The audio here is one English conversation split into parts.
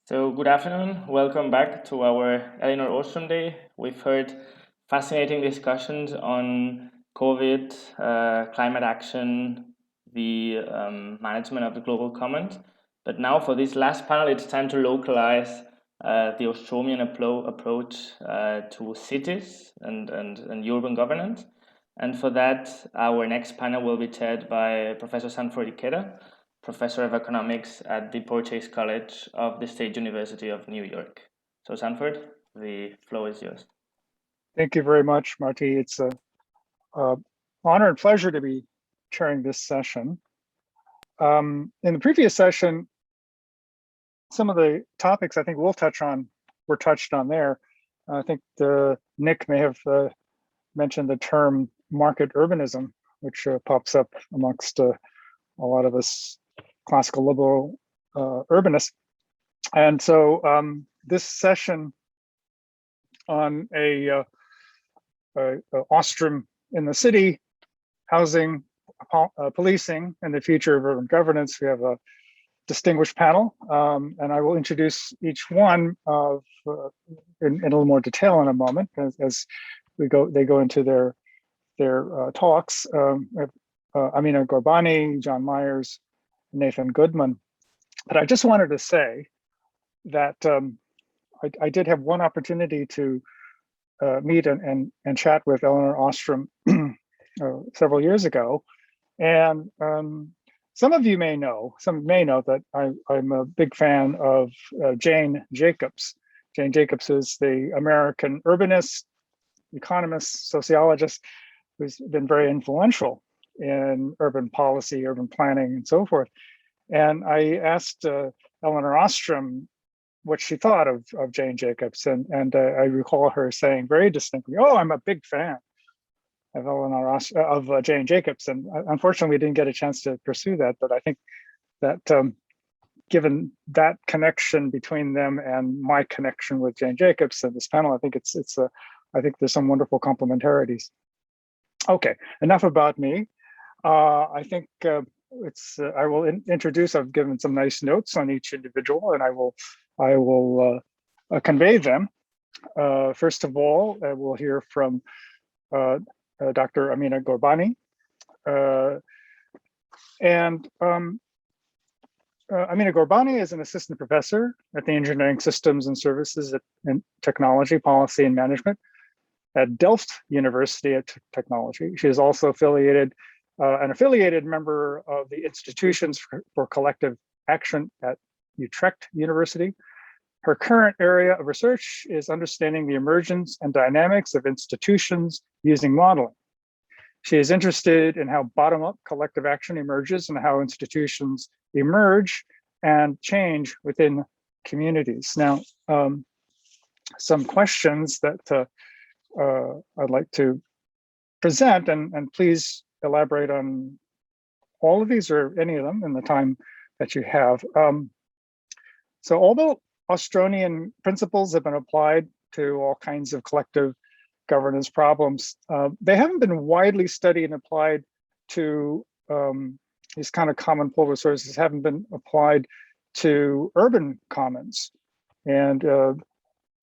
So, good afternoon. Welcome back to our Eleanor Ostrom Day. We've heard fascinating discussions on COVID, climate action, the management of the global commons. But now, for this last panel, it's time to localize the Ostromian approach to cities and urban governance. And for that, our next panel will be chaired by Professor Sanford Ikeda, Professor of Economics at the Purchase College of the State University of New York. So Sanford, the floor is yours. Thank you very much, Marty. It's an honor and pleasure to be chairing this session. In the previous session, some of the topics I think we'll touch on were touched on there. I think Nick may have mentioned the term market urbanism, which pops up amongst a lot of us classical liberal urbanists. And so this session on a Ostrom in the city, housing, policing, and the future of urban governance. We have a distinguished panel, and I will introduce each one of in a little more detail in a moment as they go into their talks. Amina Gorbani, John Myers, Nathan Goodman. But I just wanted to say that I did have one opportunity to meet and chat with Eleanor Ostrom several years ago, and some may know that I'm a big fan of Jane Jacobs. Jane Jacobs is the American urbanist, economist, sociologist who's been very influential in urban policy, urban planning, and so forth. And I asked Eleanor Ostrom what she thought of Jane Jacobs, and I recall her saying very distinctly, "Oh, I'm a big fan of Jane Jacobs." And unfortunately, we didn't get a chance to pursue that. But I think that given that connection between them and my connection with Jane Jacobs and this panel, I think I think there's some wonderful complementarities. Okay, enough about me. I think I will introduce. I've given some nice notes on each individual, and I will convey them. First of all, we'll hear from Dr. Amina Gorbani. Amina Gorbani is an assistant professor at the Engineering Systems and Services and Technology, Policy and Management at Delft University of Technology. She is also an affiliated member of the Institutions for Collective Action at Utrecht University. Her current area of research is understanding the emergence and dynamics of institutions using modeling. She is interested in how bottom-up collective action emerges and how institutions emerge and change within communities. Now, some questions that I'd like to present, and please elaborate on all of these or any of them in the time that you have. So although Austronian principles have been applied to all kinds of collective governance problems, they haven't been widely studied and applied to these kind of common pool resources, haven't been applied to urban commons. And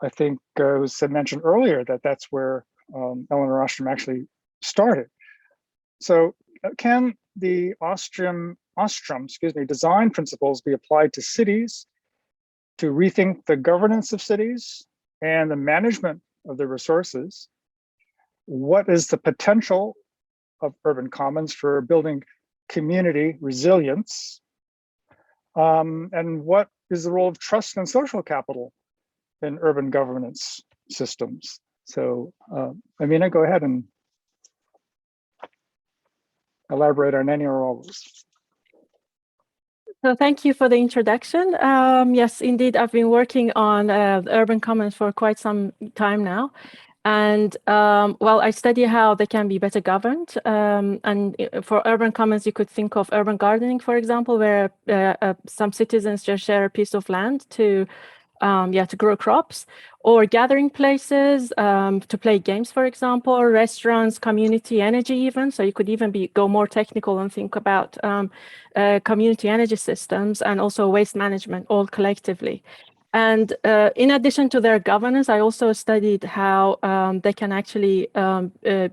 I think it was mentioned earlier that that's where Eleanor Ostrom actually started. So can the Ostrom design principles be applied to cities to rethink the governance of cities and the management of the resources? What is the potential of urban commons for building community resilience? And what is the role of trust and social capital in urban governance systems? So Amina, go ahead and elaborate on any or all of this. So thank you for the introduction. Yes, indeed, I've been working on urban commons for quite some time now. And well, I study how they can be better governed. And for urban commons, you could think of urban gardening, for example, where some citizens just share a piece of land to grow crops, or gathering places to play games, for example, restaurants, community energy even. So you could even go more technical and think about community energy systems and also waste management all collectively. And in addition to their governance, I also studied how they can actually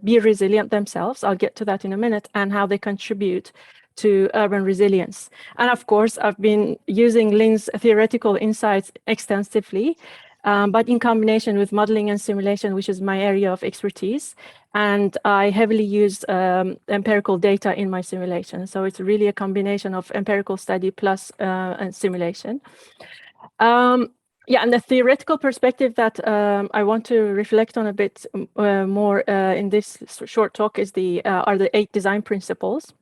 be resilient themselves. I'll get to that in a minute, and how they contribute to urban resilience. And of course, I've been using Lynn's theoretical insights extensively, but in combination with modeling and simulation, which is my area of expertise. And I heavily use empirical data in my simulation. So it's really a combination of empirical study plus and simulation. Yeah, and the theoretical perspective that I want to reflect on a bit more in this short talk is are the 8 design principles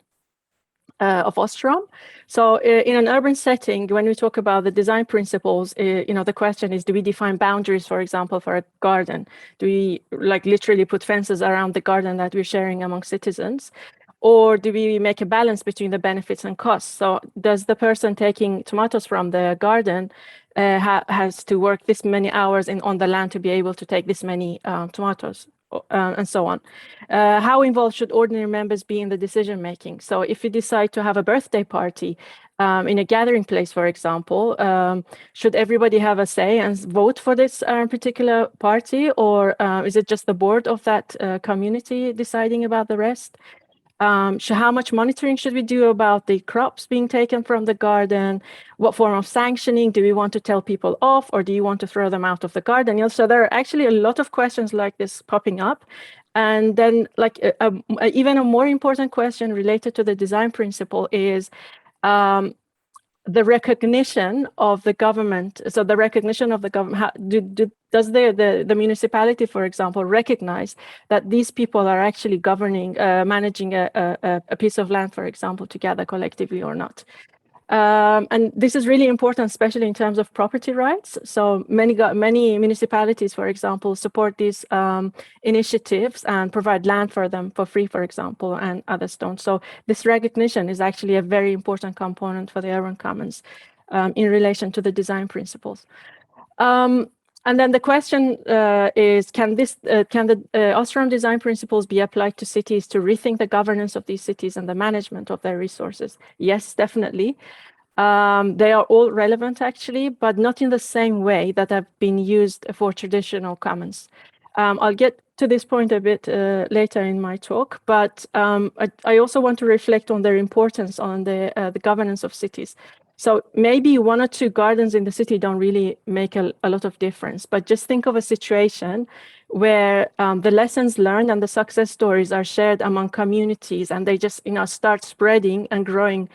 of Ostrom. So in an urban setting, when we talk about the design principles, the question is, do we define boundaries, for example, for a garden? Do we literally put fences around the garden that we're sharing among citizens? Or do we make a balance between the benefits and costs? So does the person taking tomatoes from the garden has to work this many hours on the land to be able to take this many tomatoes? And so on. How involved should ordinary members be in the decision making? So if you decide to have a birthday party in a gathering place, for example, should everybody have a say and vote for this particular party? Or is it just the board of that community deciding about the rest? How much monitoring should we do about the crops being taken from the garden? What form of sanctioning? Do we want to tell people off, or do you want to throw them out of the garden? So there are actually a lot of questions like this popping up. And then even a more important question related to the design principle is the recognition of the government. So the recognition of the government, does the municipality, for example, recognize that these people are actually governing, managing a piece of land, for example, together collectively or not? And this is really important, especially in terms of property rights. So many municipalities, for example, support these initiatives and provide land for them for free, for example, and others don't. So this recognition is actually a very important component for the urban commons in relation to the design principles. And then the question is, can the Ostrom design principles be applied to cities to rethink the governance of these cities and the management of their resources? Yes, definitely. They are all relevant, actually, but not in the same way that have been used for traditional commons. I'll get to this point a bit later in my talk, but I also want to reflect on their importance on the governance of cities. So maybe 1 or 2 gardens in the city don't really make a lot of difference, but just think of a situation where the lessons learned and the success stories are shared among communities, and they just start spreading and growing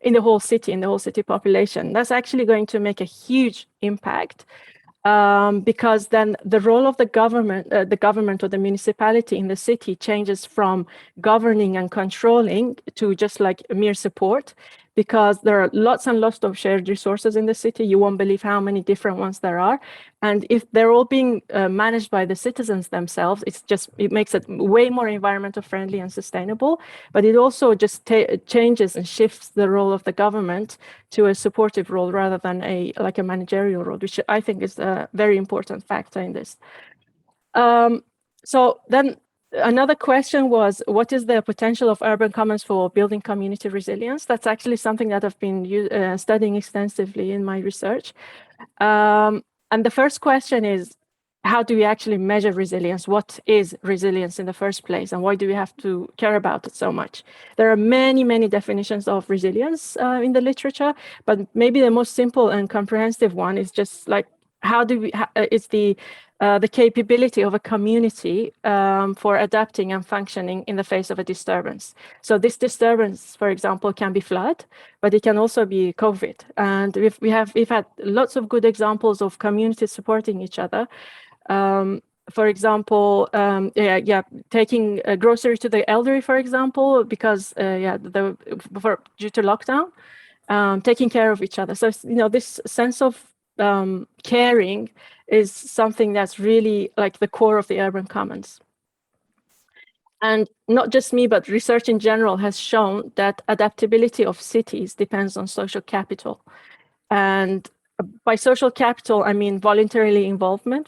in the whole city population. That's actually going to make a huge impact. Because then the role of the government or the municipality in the city changes from governing and controlling to just like mere support, because there are lots and lots of shared resources in the city. You won't believe how many different ones there are. And if they're all being managed by the citizens themselves, it makes it way more environmental friendly and sustainable. But it also just changes and shifts the role of the government to a supportive role rather than a managerial role, which I think is a very important factor in this. So then another question was, what is the potential of urban commons for building community resilience? That's actually something that I've been studying extensively in my research. And the first question is, how do we actually measure resilience? What is resilience in the first place? And why do we have to care about it so much? There are many, many definitions of resilience in the literature, but maybe the most simple and comprehensive one is just like, it's the capability of a community for adapting and functioning in the face of a disturbance. So this disturbance, for example, can be flood, but it can also be COVID. And we've had lots of good examples of communities supporting each other. For example, taking a grocery to the elderly, for example, because due to lockdown, taking care of each other. So this sense of caring is something that's really like the core of the urban commons. And not just me, but research in general has shown that adaptability of cities depends on social capital. And by social capital, I mean volunteer involvement.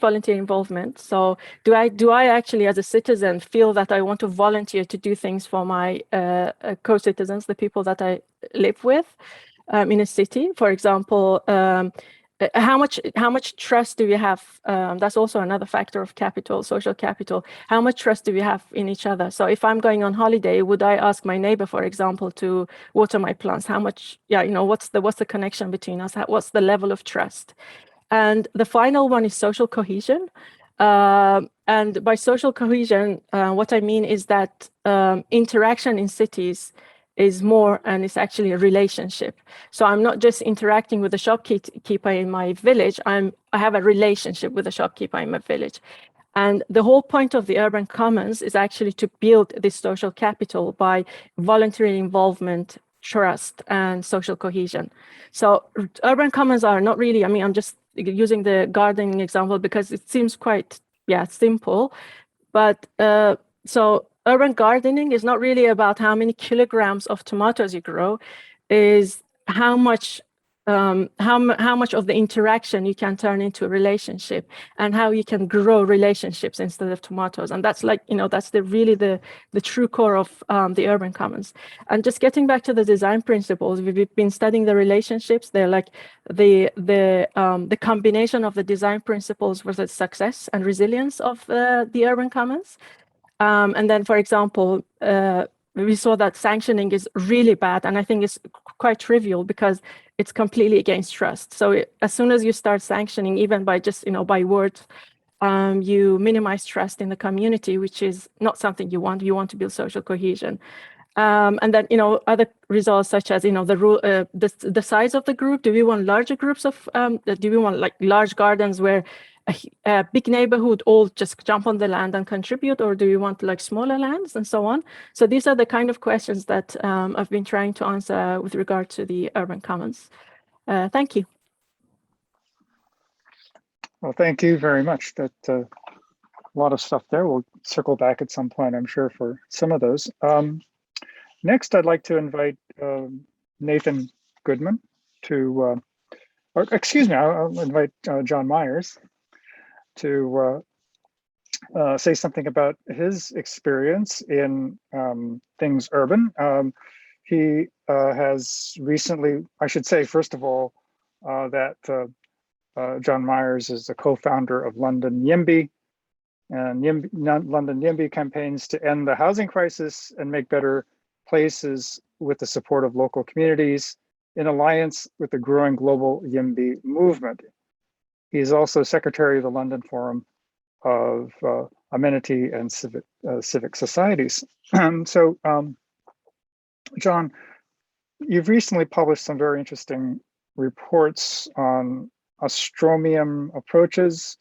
So do I actually, as a citizen, feel that I want to volunteer to do things for my co-citizens, the people that I live with in a city? For example, how much trust do we have? That's also another factor of capital, social capital. How much trust do we have in each other? So if I'm going on holiday, would I ask my neighbor, for example, to water my plants? How much? Yeah, what's the connection between us? What's the level of trust? And the final one is social cohesion. And by social cohesion, what I mean is that interaction in cities is more, and it's actually a relationship. So I'm not just interacting with the shopkeeper in my village, I have a relationship with the shopkeeper in my village. And the whole point of the urban commons is actually to build this social capital by voluntary involvement, trust, and social cohesion. So urban commons are not really, I'm just using the gardening example because it seems quite, simple. But so urban gardening is not really about how many kilograms of tomatoes you grow, is how much of the interaction you can turn into a relationship, and how you can grow relationships instead of tomatoes. And that's that's really the true core of the urban commons. And just getting back to the design principles, we've been studying the relationships. They're like the combination of the design principles with the success and resilience of the urban commons. And then, for example, we saw that sanctioning is really bad, and I think it's quite trivial because it's completely against trust. So as soon as you start sanctioning, even by just by words, you minimize trust in the community, which is not something you want. You want to build social cohesion. And then other results such as the rule, the size of the group. Do we want larger groups of? Do we want like large gardens where a big neighborhood all just jump on the land and contribute, or do you want like smaller lands and so on? So these are the kind of questions that I've been trying to answer with regard to the urban commons. Thank you. Well, thank you very much. That a lot of stuff there. We'll circle back at some point, I'm sure, for some of those. Next, I'd like to invite Nathan Goodman to, or excuse me, I'll invite John Myers to say something about his experience in things urban. He has recently, I should say, first of all, that John Myers is the co-founder of London YIMBY, and London YIMBY campaigns to end the housing crisis and make better places with the support of local communities in alliance with the growing global YIMBY movement. He's also secretary of the London Forum of Amenity and Civic Societies. So, John, you've recently published some very interesting reports on Ostromian approaches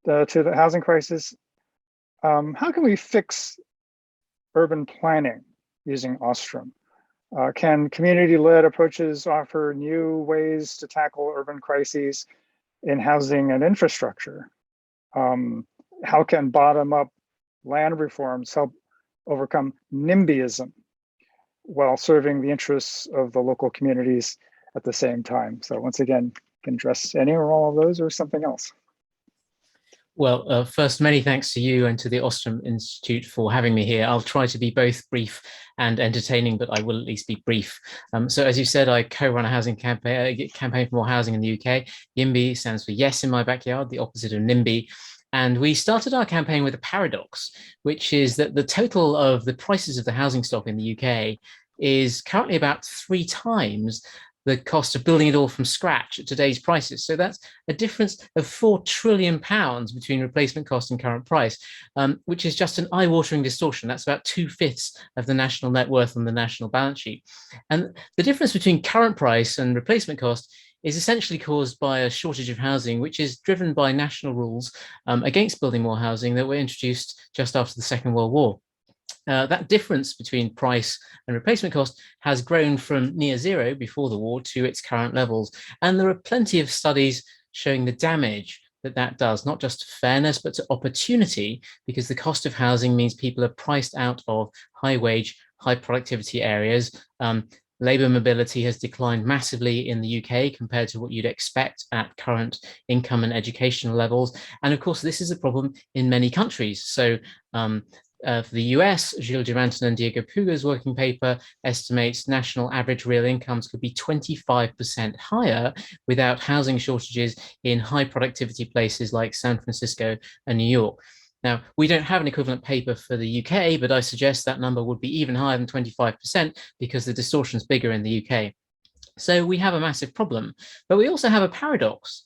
to the housing crisis. How can we fix urban planning using Ostrom? Can community-led approaches offer new ways to tackle urban crises in housing and infrastructure? How can bottom-up land reforms help overcome NIMBYism while serving the interests of the local communities at the same time? So once again, can address any or all of those or something else. Well, first, many thanks to you and to the Ostrom Institute for having me here. I'll try to be both brief and entertaining, but I will at least be brief. So as you said, I co-run a housing campaign for more housing in the UK. YIMBY stands for Yes in My Backyard, the opposite of NIMBY. And we started our campaign with a paradox, which is that the total of the prices of the housing stock in the UK is currently about 3 times the cost of building it all from scratch at today's prices. So that's a difference of £4 trillion between replacement cost and current price, which is just an eye-watering distortion. That's about 2/5 of the national net worth on the national balance sheet. And the difference between current price and replacement cost is essentially caused by a shortage of housing, which is driven by national rules against building more housing that were introduced just after the Second World War. That difference between price and replacement cost has grown from near zero before the war to its current levels. And there are plenty of studies showing the damage that does, not just to fairness, but to opportunity, because the cost of housing means people are priced out of high wage, high productivity areas. Labour mobility has declined massively in the UK compared to what you'd expect at current income and educational levels. And of course, this is a problem in many countries. So For the US, Gilles Duranton and Diego Puga's working paper estimates national average real incomes could be 25% higher without housing shortages in high productivity places like San Francisco and New York. Now, we don't have an equivalent paper for the UK, but I suggest that number would be even higher than 25% because the distortion is bigger in the UK. So we have a massive problem, but we also have a paradox.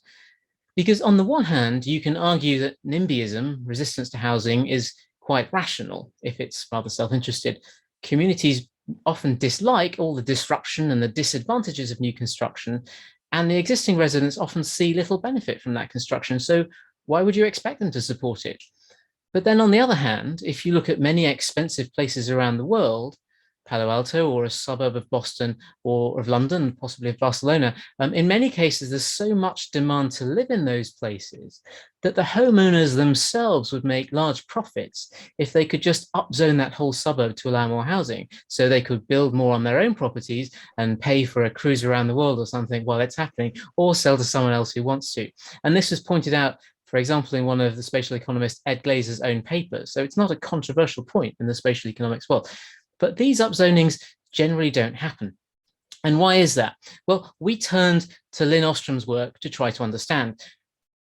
Because on the one hand, you can argue that NIMBYism, resistance to housing, is quite rational if it's rather self-interested. Communities often dislike all the disruption and the disadvantages of new construction, and the existing residents often see little benefit from that construction. So why would you expect them to support it? But then on the other hand, if you look at many expensive places around the world, Palo Alto or a suburb of Boston or of London, possibly of Barcelona, in many cases, there's so much demand to live in those places that the homeowners themselves would make large profits if they could just upzone that whole suburb to allow more housing. So they could build more on their own properties and pay for a cruise around the world or something while it's happening, or sell to someone else who wants to. And this was pointed out, for example, in one of the spatial economist Ed Glazer's own papers. So it's not a controversial point in the spatial economics world. But these upzonings generally don't happen. And why is that? Well, we turned to Lynn Ostrom's work to try to understand.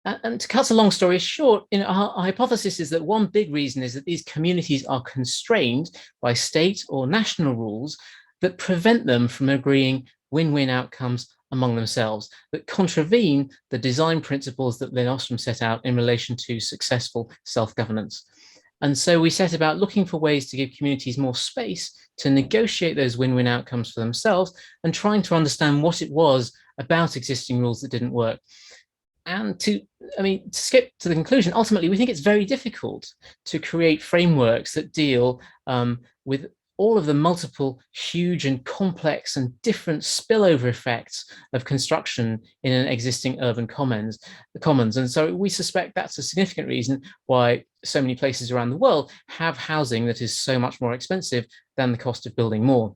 And to cut a long story short, our hypothesis is that one big reason is that these communities are constrained by state or national rules that prevent them from agreeing win-win outcomes among themselves, that contravene the design principles that Lynn Ostrom set out in relation to successful self-governance. And so we set about looking for ways to give communities more space to negotiate those win-win outcomes for themselves and trying to understand what it was about existing rules that didn't work. And to skip to the conclusion, ultimately, we think it's very difficult to create frameworks that deal with all of the multiple, huge and complex and different spillover effects of construction in an existing urban commons. And so we suspect that's a significant reason why so many places around the world have housing that is so much more expensive than the cost of building more.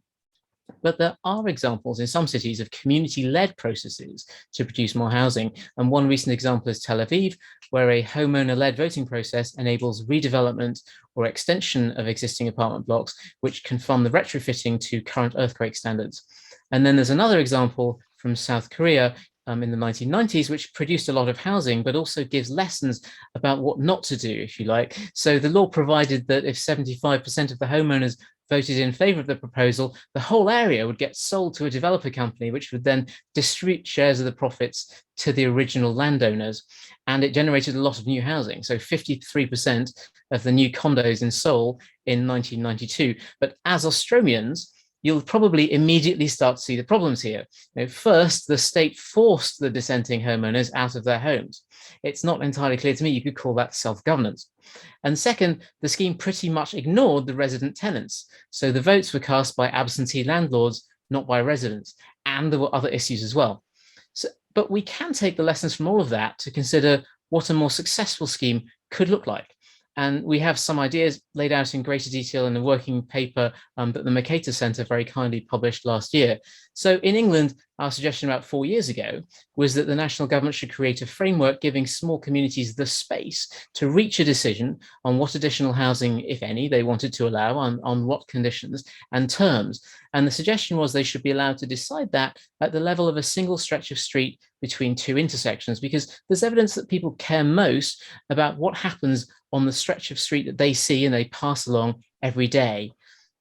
But there are examples in some cities of community-led processes to produce more housing. And one recent example is Tel Aviv, where a homeowner-led voting process enables redevelopment or extension of existing apartment blocks, which can fund the retrofitting to current earthquake standards. And then there's another example from South Korea in the 1990s, which produced a lot of housing, but also gives lessons about what not to do, if you like. So the law provided that if 75% of the homeowners voted in favor of the proposal, the whole area would get sold to a developer company, which would then distribute shares of the profits to the original landowners. And it generated a lot of new housing. So 53% of the new condos in Seoul in 1992. But as Ostromians, you'll probably immediately start to see the problems here. First, the state forced the dissenting homeowners out of their homes. It's not entirely clear to me you could call that self-governance. And second, the scheme pretty much ignored the resident tenants. So the votes were cast by absentee landlords, not by residents. And there were other issues as well. But we can take the lessons from all of that to consider what a more successful scheme could look like. And we have some ideas laid out in greater detail in the working paper that the Mercator Centre very kindly published last year. So in England, our suggestion about 4 years ago was that the national government should create a framework giving small communities the space to reach a decision on what additional housing, if any, they wanted to allow, on what conditions and terms. And the suggestion was they should be allowed to decide that at the level of a single stretch of street between two intersections, because there's evidence that people care most about what happens on the stretch of street that they see and they pass along every day.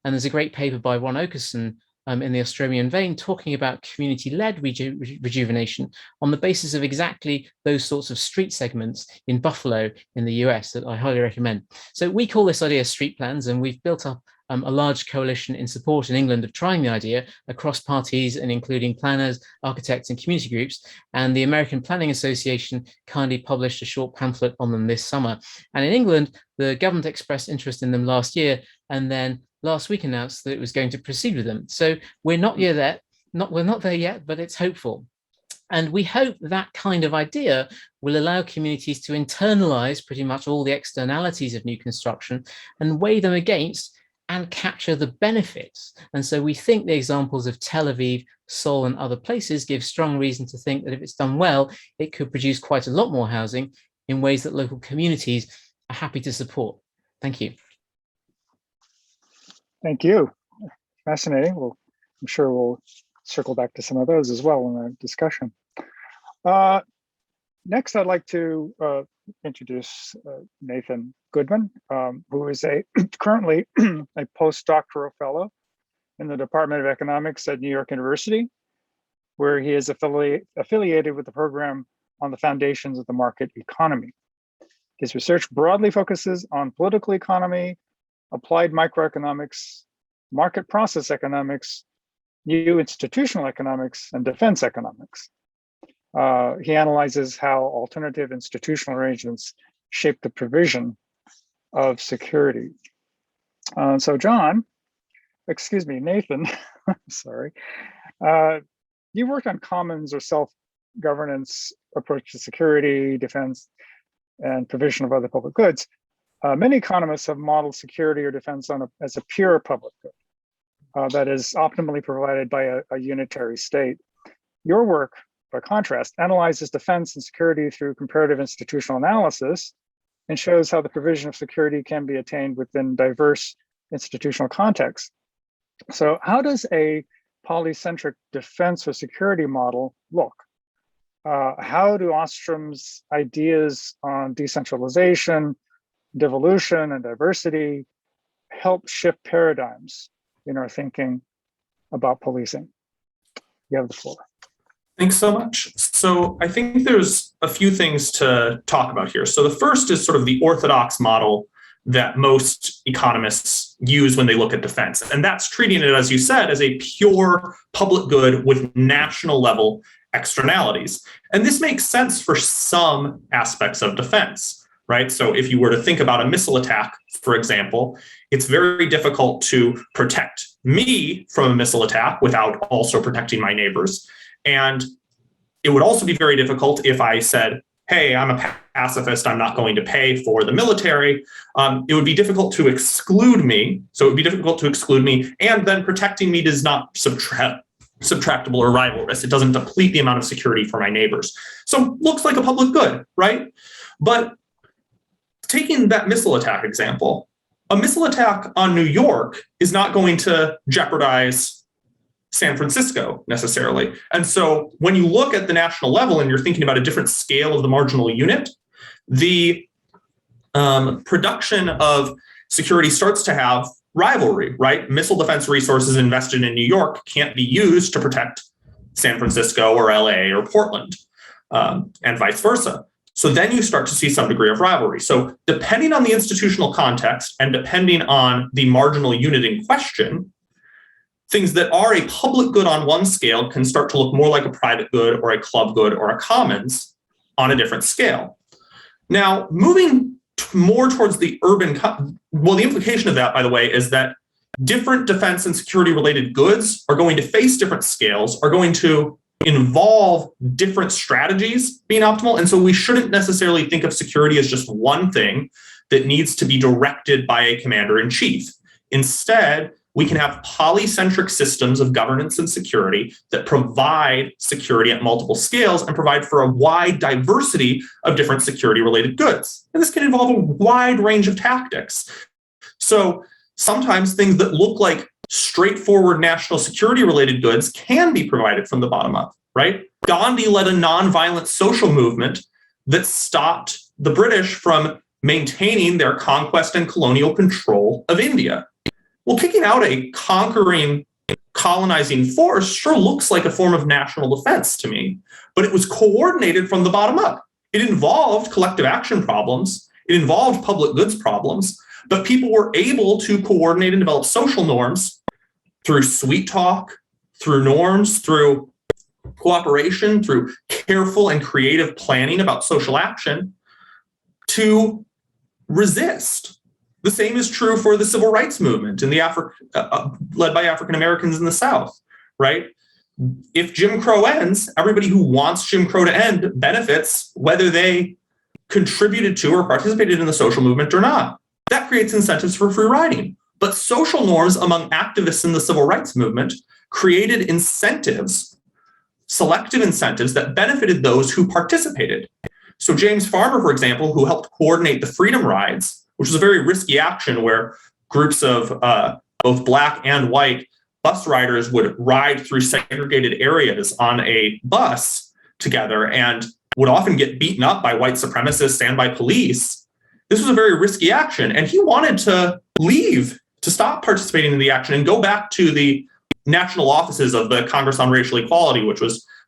And there's a great paper by Ron Okerson in the Ostromian vein talking about community-led rejuvenation on the basis of exactly those sorts of street segments in Buffalo in the US that I highly recommend. So we call this idea street plans, and we've built up a large coalition in support in England of trying the idea across parties and including planners, architects and community groups. And the American Planning Association kindly published a short pamphlet on them this summer. And in England, the government expressed interest in them last year and then last week announced that it was going to proceed with them. So we're not there yet, but it's hopeful. And we hope that kind of idea will allow communities to internalize pretty much all the externalities of new construction and weigh them against and capture the benefits. And so we think the examples of Tel Aviv, Seoul, and other places give strong reason to think that if it's done well, it could produce quite a lot more housing in ways that local communities are happy to support. Thank you. Thank you. Fascinating. Well, I'm sure we'll circle back to some of those as well in our discussion. Next, I'd like to introduce Nathan Goodman, who is currently a postdoctoral fellow in the Department of Economics at New York University, where he is affiliated with the program on the foundations of the market economy. His research broadly focuses on political economy, applied microeconomics, market process economics, new institutional economics, and defense economics. He analyzes how alternative institutional arrangements shape the provision of security. So Nathan, sorry. You worked on commons or self-governance approach to security, defense, and provision of other public goods. Many economists have modeled security or defense as a pure public good that is optimally provided by a unitary state. Your work, by contrast, analyzes defense and security through comparative institutional analysis and shows how the provision of security can be attained within diverse institutional contexts. So how does a polycentric defense or security model look? How do Ostrom's ideas on decentralization, devolution, and diversity help shift paradigms in our thinking about policing? You have the floor. Thanks so much. So I think there's a few things to talk about here. So the first is sort of the orthodox model that most economists use when they look at defense. And that's treating it, as you said, as a pure public good with national level externalities. And this makes sense for some aspects of defense, right? So if you were to think about a missile attack, for example, it's very difficult to protect me from a missile attack without also protecting my neighbors. And it would also be very difficult if I said, hey, I'm a pacifist, I'm not going to pay for the military. It would be difficult to exclude me. So it would be difficult to exclude me. And then protecting me does not subtractable or rivalrous. It doesn't deplete the amount of security for my neighbors. So looks like a public good, right? But taking that missile attack example, a missile attack on New York is not going to jeopardize San Francisco necessarily. And so when you look at the national level and you're thinking about a different scale of the marginal unit, the production of security starts to have rivalry, right? Missile defense resources invested in New York can't be used to protect San Francisco or LA or Portland, and vice versa. So then you start to see some degree of rivalry. So depending on the institutional context and depending on the marginal unit in question, things that are a public good on one scale can start to look more like a private good or a club good or a commons on a different scale. Now, moving more towards the urban, the implication of that, by the way, is that different defense and security related goods are going to face different scales, are going to involve different strategies being optimal. And so we shouldn't necessarily think of security as just one thing that needs to be directed by a commander in chief. Instead, we can have polycentric systems of governance and security that provide security at multiple scales and provide for a wide diversity of different security-related goods. And this can involve a wide range of tactics. So sometimes things that look like straightforward national security-related goods can be provided from the bottom up, right? Gandhi led a nonviolent social movement that stopped the British from maintaining their conquest and colonial control of India. Well, kicking out a conquering, colonizing force sure looks like a form of national defense to me, but it was coordinated from the bottom up. It involved collective action problems. It involved public goods problems, but people were able to coordinate and develop social norms through sweet talk, through norms, through cooperation, through careful and creative planning about social action to resist. The same is true for the civil rights movement in the led by African Americans in the South, right? If Jim Crow ends, everybody who wants Jim Crow to end benefits whether they contributed to or participated in the social movement or not. That creates incentives for free riding. But social norms among activists in the civil rights movement created incentives, selective incentives that benefited those who participated. So James Farmer, for example, who helped coordinate the Freedom Rides, which was a very risky action where groups of both black and white bus riders would ride through segregated areas on a bus together and would often get beaten up by white supremacists and by police. This was a very risky action, and he wanted to leave, to stop participating in the action and go back to the national offices of the Congress on Racial Equality,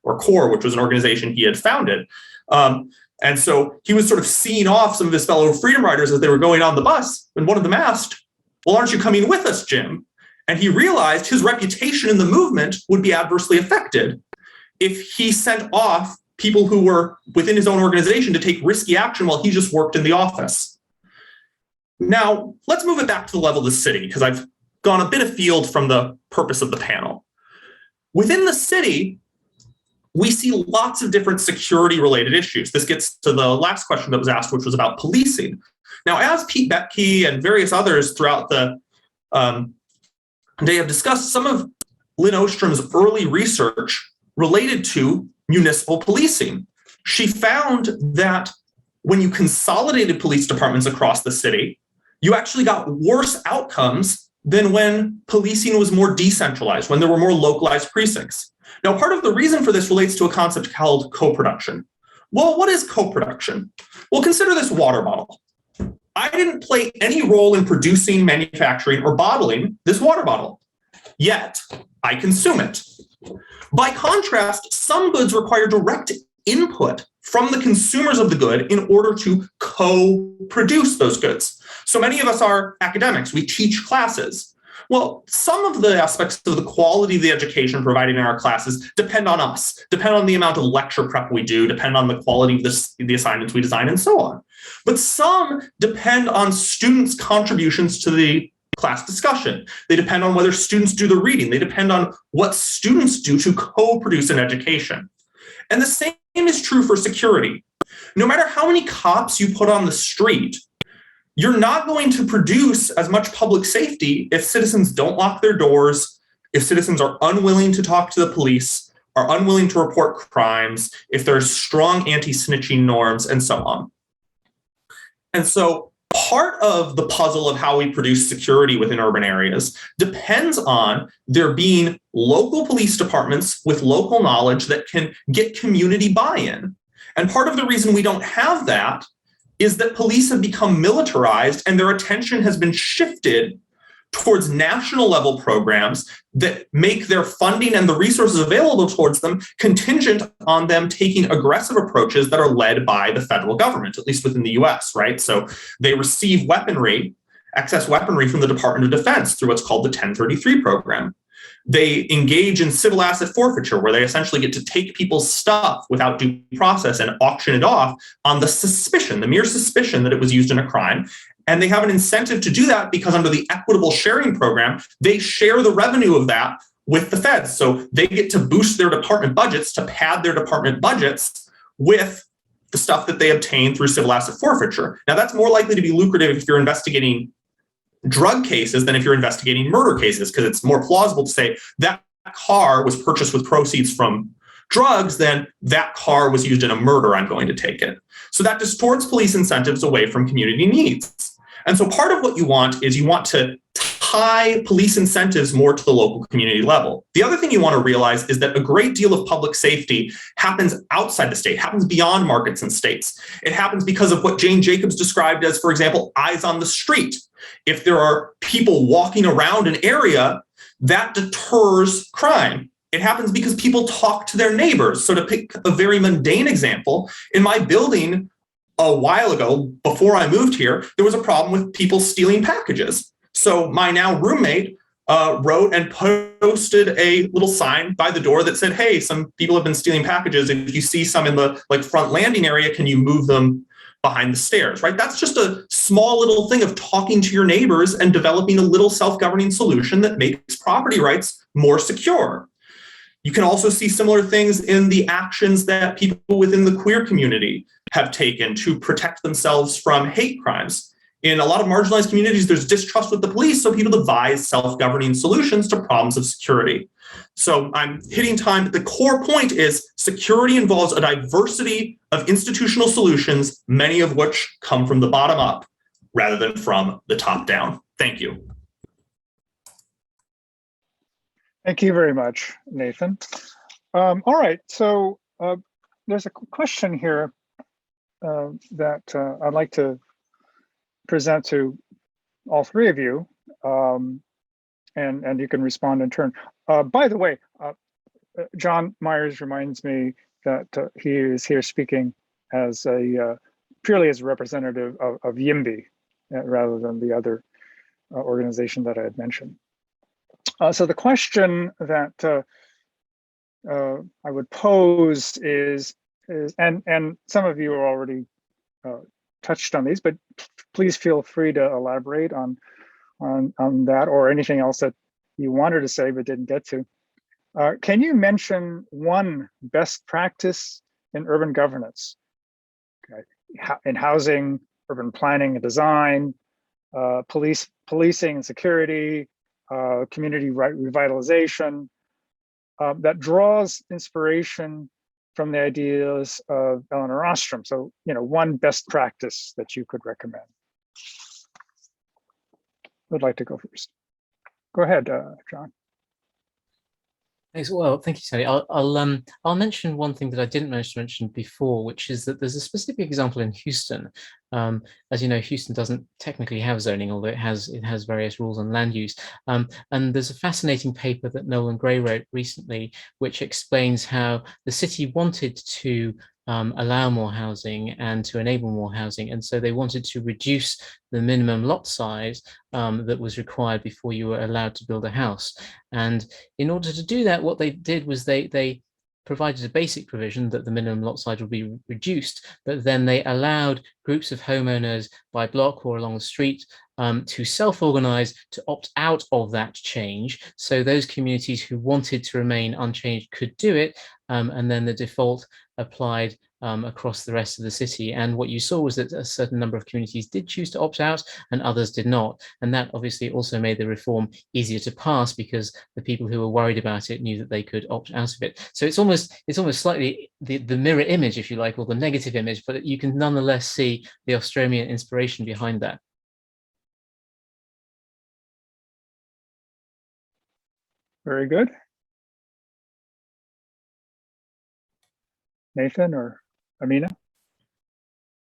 or CORE, which was an organization he had founded. And so he was sort of seeing off some of his fellow freedom riders as they were going on the bus, and one of them asked, "Well, aren't you coming with us, Jim?" And he realized his reputation in the movement would be adversely affected if he sent off people who were within his own organization to take risky action while he just worked in the office. Now, let's move it back to the level of the city, because I've gone a bit afield from the purpose of the panel. Within the city, we see lots of different security-related issues. This gets to the last question that was asked, which was about policing. Now, as Pete Betke and various others throughout the day have discussed, some of Lynn Ostrom's early research related to municipal policing. She found that when you consolidated police departments across the city, you actually got worse outcomes than when policing was more decentralized, when there were more localized precincts. Now, part of the reason for this relates to a concept called co-production. Well, what is co-production? Well, consider this water bottle. I didn't play any role in producing, manufacturing, or bottling this water bottle, yet I consume it. By contrast, some goods require direct input from the consumers of the good in order to co-produce those goods. So many of us are academics. We teach classes. Well, some of the aspects of the quality of the education provided in our classes depend on us, depend on the amount of lecture prep we do, depend on the quality of the assignments we design, and so on. But some depend on students' contributions to the class discussion. They depend on whether students do the reading. They depend on what students do to co-produce an education. And the same is true for security. No matter how many cops you put on the street, you're not going to produce as much public safety if citizens don't lock their doors, if citizens are unwilling to talk to the police, are unwilling to report crimes, if there's strong anti-snitching norms, and so on. And so part of the puzzle of how we produce security within urban areas depends on there being local police departments with local knowledge that can get community buy-in. And part of the reason we don't have that is that police have become militarized and their attention has been shifted towards national level programs that make their funding and the resources available towards them contingent on them taking aggressive approaches that are led by the federal government, at least within the US, right? So they receive weaponry, excess weaponry from the Department of Defense through what's called the 1033 program. They engage in civil asset forfeiture, where they essentially get to take people's stuff without due process and auction it off on the suspicion, the mere suspicion that it was used in a crime. And they have an incentive to do that because under the equitable sharing program, they share the revenue of that with the feds. So they get to boost their department budgets, to pad their department budgets with the stuff that they obtain through civil asset forfeiture. Now, that's more likely to be lucrative if you're investigating drug cases than if you're investigating murder cases, because it's more plausible to say that car was purchased with proceeds from drugs than that car was used in a murder, I'm going to take it. So that distorts police incentives away from community needs. And so part of what you want is you want to tie police incentives more to the local community level. The other thing you want to realize is that a great deal of public safety happens outside the state, happens beyond markets and states. It happens because of what Jane Jacobs described as, for example, eyes on the street. If there are people walking around an area, that deters crime. It happens because people talk to their neighbors. So to pick a very mundane example, in my building a while ago, before I moved here, there was a problem with people stealing packages. So my now roommate wrote and posted a little sign by the door that said, hey, some people have been stealing packages. If you see some in the front landing area, can you move them behind the stairs, right? That's just a small little thing of talking to your neighbors and developing a little self-governing solution that makes property rights more secure. You can also see similar things in the actions that people within the queer community have taken to protect themselves from hate crimes. In a lot of marginalized communities, there's distrust with the police, so people devise self-governing solutions to problems of security. So I'm hitting time, but the core point is security involves a diversity of institutional solutions, many of which come from the bottom up rather than from the top down. Thank you. Thank you very much, Nathan. All right, so there's a question here that I'd like to present to all three of you, and you can respond in turn. By the way, John Myers reminds me that he is here speaking as a purely as a representative of YIMBY rather than the other organization that I had mentioned. So the question that I would pose is and some of you are already touched on these, but please feel free to elaborate on that or anything else that you wanted to say but didn't get to. Can you mention one best practice in urban governance, okay, in housing, urban planning and design, policing and security, community revitalization, that draws inspiration from the ideas of Elinor Ostrom? So, one best practice that you could recommend. Who'd like to go first? Go ahead, John. Thanks. Well, thank you, Tony. I'll mention one thing that I didn't manage to mention before, which is that there's a specific example in Houston. As you know, Houston doesn't technically have zoning, although it has various rules on land use. And there's a fascinating paper that Nolan Gray wrote recently, which explains how the city wanted to allow more housing and to enable more housing. And so they wanted to reduce the minimum lot size that was required before you were allowed to build a house. And in order to do that, what they did was they provided a basic provision that the minimum lot size would be reduced, but then they allowed groups of homeowners by block or along the street to self-organize to opt out of that change. So those communities who wanted to remain unchanged could do it, and then the default applied across the rest of the city. And what you saw was that a certain number of communities did choose to opt out and others did not. And that obviously also made the reform easier to pass because the people who were worried about it knew that they could opt out of it. So it's almost slightly the mirror image, if you like, or the negative image, but you can nonetheless see the Australian inspiration behind that. Very good. Nathan or Amina?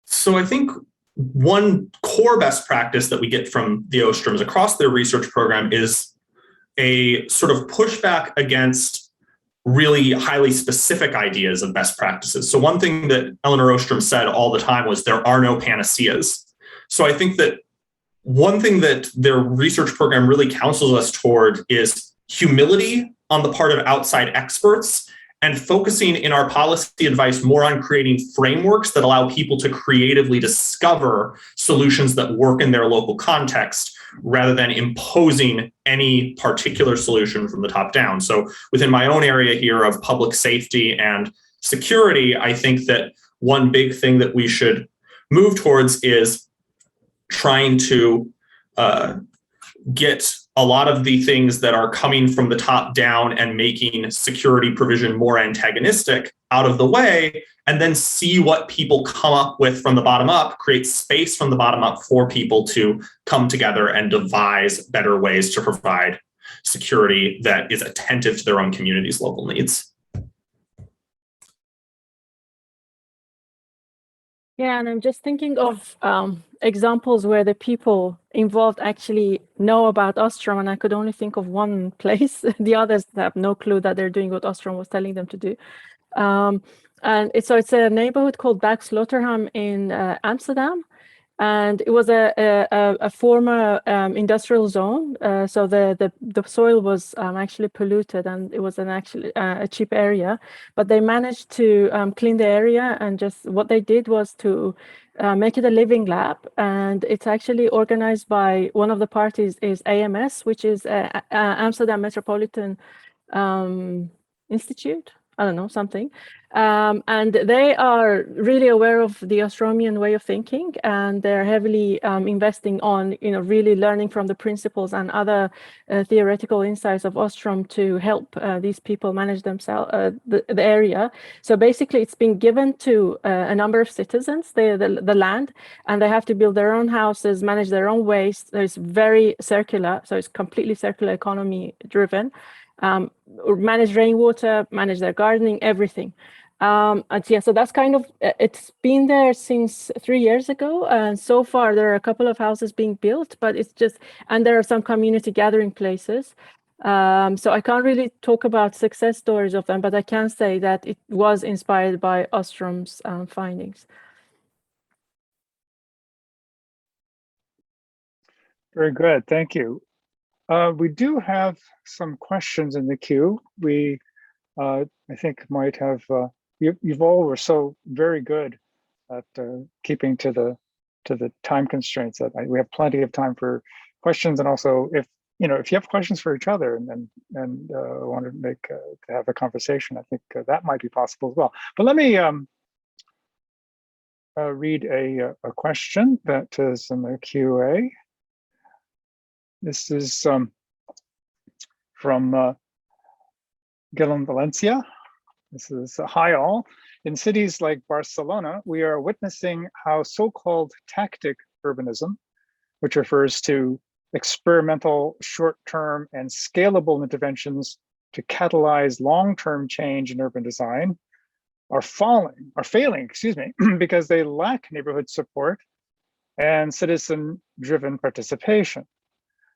So I think one core best practice that we get from the Ostroms across their research program is a sort of pushback against really highly specific ideas of best practices. So one thing that Elinor Ostrom said all the time was there are no panaceas. So I think that one thing that their research program really counsels us toward is humility on the part of outside experts and focusing in our policy advice more on creating frameworks that allow people to creatively discover solutions that work in their local context rather than imposing any particular solution from the top down. So within my own area here of public safety and security, I think that one big thing that we should move towards is trying to get a lot of the things that are coming from the top down and making security provision more antagonistic out of the way, and then see what people come up with from the bottom up, create space from the bottom up for people to come together and devise better ways to provide security that is attentive to their own community's local needs. Yeah, and I'm just thinking of examples where the people involved actually know about Ostrom, and I could only think of one place. The others have no clue that they're doing what Ostrom was telling them to do. And it's a neighborhood called Slaughterham in Amsterdam. And it was a former industrial zone, so the soil was actually polluted, and it was a cheap area. But they managed to clean the area, and just what they did was to make it a living lab. And it's actually organized by one of the parties is AMS, which is Amsterdam Metropolitan Institute. I don't know, something. And they are really aware of the Ostromian way of thinking, and they're heavily investing on, really learning from the principles and other theoretical insights of Ostrom to help these people manage themselves, the area. So basically, it's been given to a number of citizens, the land, and they have to build their own houses, manage their own waste. So it's very circular, so it's completely circular economy driven. manage rainwater, manage their gardening, everything. And yeah, so that's kind of, it's been there since 3 years ago. And so far there are a couple of houses being built, but it's just, and there are some community gathering places. So I can't really talk about success stories of them, but I can say that it was inspired by Ostrom's findings. Very good, thank you. We do have some questions in the queue. We, I think, might have, you've all were so very good at keeping to the time constraints that we have plenty of time for questions, and also if you have questions for each other and want to make to have a conversation, I think that might be possible as well. But let me read a question that is in the QA. This is from Guillem Valencia. This is hi all. In cities like Barcelona, we are witnessing how so-called tactic urbanism, which refers to experimental, short-term, and scalable interventions to catalyze long-term change in urban design, are failing, because they lack neighborhood support and citizen-driven participation.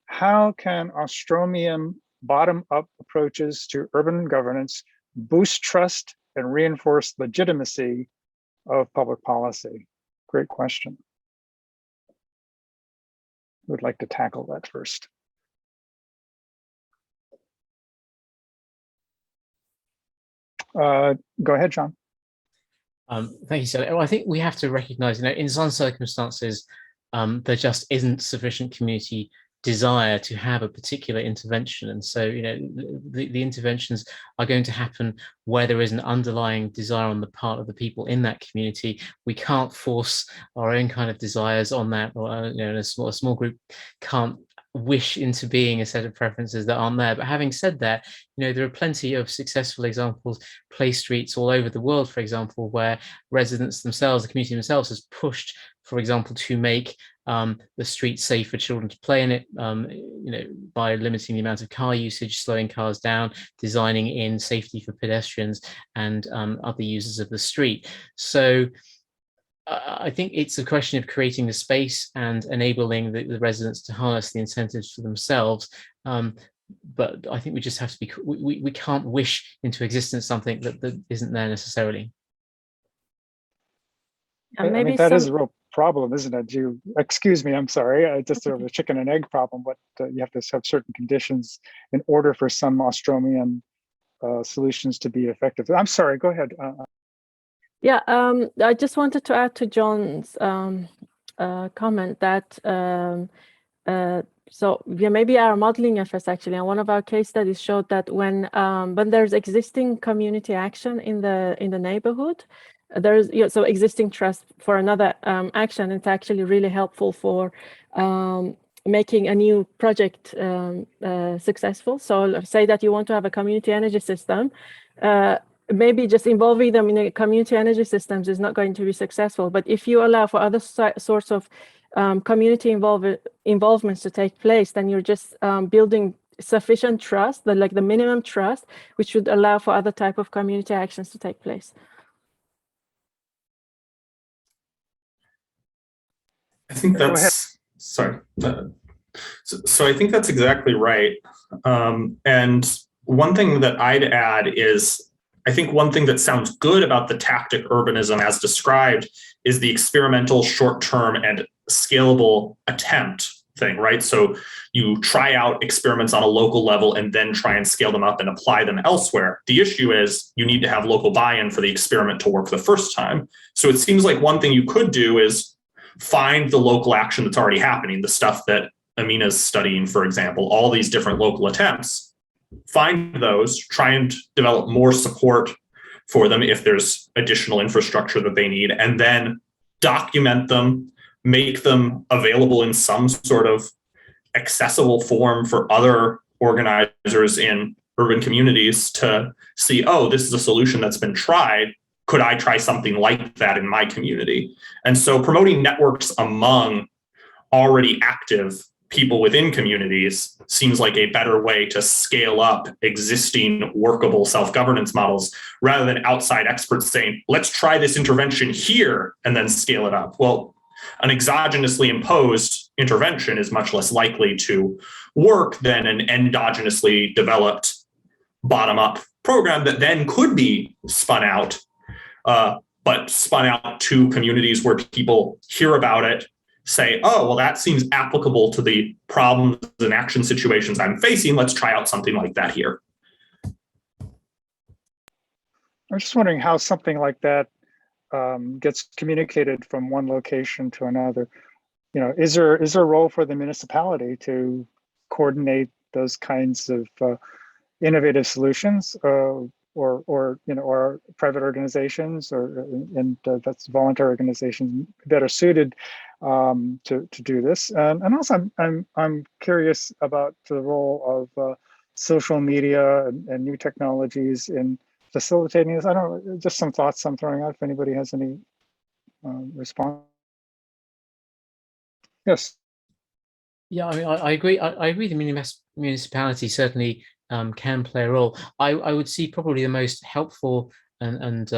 How can Ostromian bottom-up approaches to urban governance boost trust and reinforce legitimacy of public policy? Great question. Who would like to tackle that first? Go ahead, John. Thank you, Sally. Well, I think we have to recognize, in some circumstances, there just isn't sufficient community desire to have a particular intervention, and so the interventions are going to happen where there is an underlying desire on the part of the people in that community. We can't force our own kind of desires on that, or a small group can't wish into being a set of preferences that aren't there. But having said that, there are plenty of successful examples, play streets all over the world, for example, where residents themselves, the community themselves, has pushed, for example, to make the street safe for children to play in it, by limiting the amount of car usage, slowing cars down, designing in safety for pedestrians and other users of the street. So I think it's a question of creating the space and enabling the residents to harness the incentives for themselves. But I think we just have to be, we can't wish into existence something that isn't there necessarily. And maybe that is a real problem, isn't it? Excuse me, I'm sorry, just sort of a chicken and egg problem, but you have to have certain conditions in order for some Ostromian solutions to be effective. I'm sorry, go ahead. Yeah, I just wanted to add to John's comment that maybe our modeling efforts actually, and one of our case studies showed that when there's existing community action in the neighborhood, there's so existing trust for another action. It's actually really helpful for making a new project successful. So say that you want to have a community energy system. Maybe just involving them in a community energy systems is not going to be successful. But if you allow for other sorts of community involvements to take place, then you're just building sufficient trust, like the minimum trust, which would allow for other type of community actions to take place. I think that's, sorry. So I think that's exactly right. And one thing that I'd add is, I think one thing that sounds good about the tactic urbanism as described is the experimental, short-term, and scalable attempt thing, right? So you try out experiments on a local level and then try and scale them up and apply them elsewhere. The issue is you need to have local buy-in for the experiment to work the first time. So it seems like one thing you could do is find the local action that's already happening, the stuff that Amina's studying, for example, all these different local attempts. Find those, try and develop more support for them if there's additional infrastructure that they need, and then document them, make them available in some sort of accessible form for other organizers in urban communities to see, oh, this is a solution that's been tried. Could I try something like that in my community? And so promoting networks among already active people within communities seems like a better way to scale up existing workable self-governance models rather than outside experts saying, let's try this intervention here and then scale it up. Well, an exogenously imposed intervention is much less likely to work than an endogenously developed bottom-up program that then could be spun out, but spun out to communities where people hear about it, say, oh, well, that seems applicable to the problems and action situations I'm facing. Let's try out something like that here. I'm just wondering how something like that gets communicated from one location to another. You know, is there a role for the municipality to coordinate those kinds of innovative solutions, or private organizations, and that's voluntary organizations that are suited to do this? And also, I'm curious about the role of social media and new technologies in facilitating this. I don't know, just some thoughts I'm throwing out if anybody has any response. Yes. Yeah, I mean, I agree. I agree. The municipality certainly can play a role. I would see probably the most helpful and